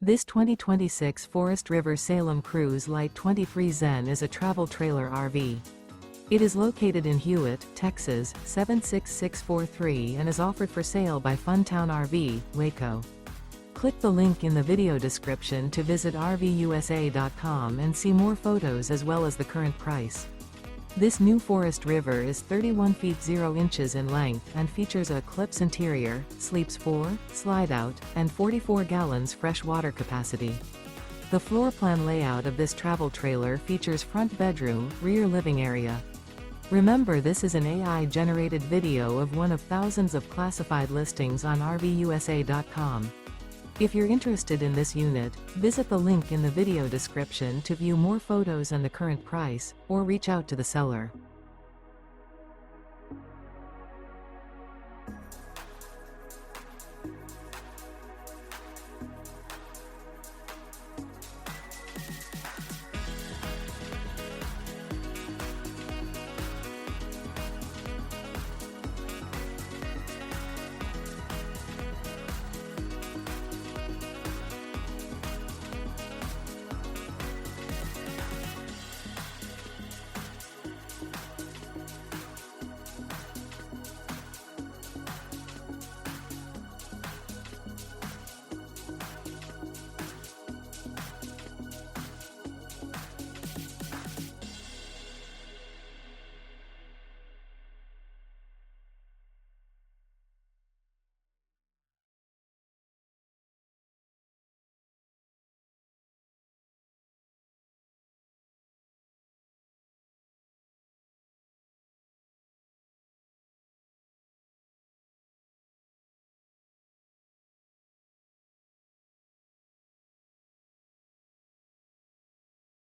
This 2026 Forest River Salem Cruise Lite 23 Zen is a travel trailer RV. It is located in Hewitt, Texas, 76643 and is offered for sale by Funtown RV, Waco. Click the link in the video description to visit RVUSA.com and see more photos as well as the current price. This new Forest River is 31 feet 0 inches in length and features a ECLIPSE interior, sleeps 4, Slideout, and 44 gallons fresh water capacity. The floor plan layout of this travel trailer features front bedroom, rear living area. Remember, this is an AI-generated video of one of thousands of classified listings on RVUSA.com. If you're interested in this unit, visit the link in the video description to view more photos and the current price, or reach out to the seller.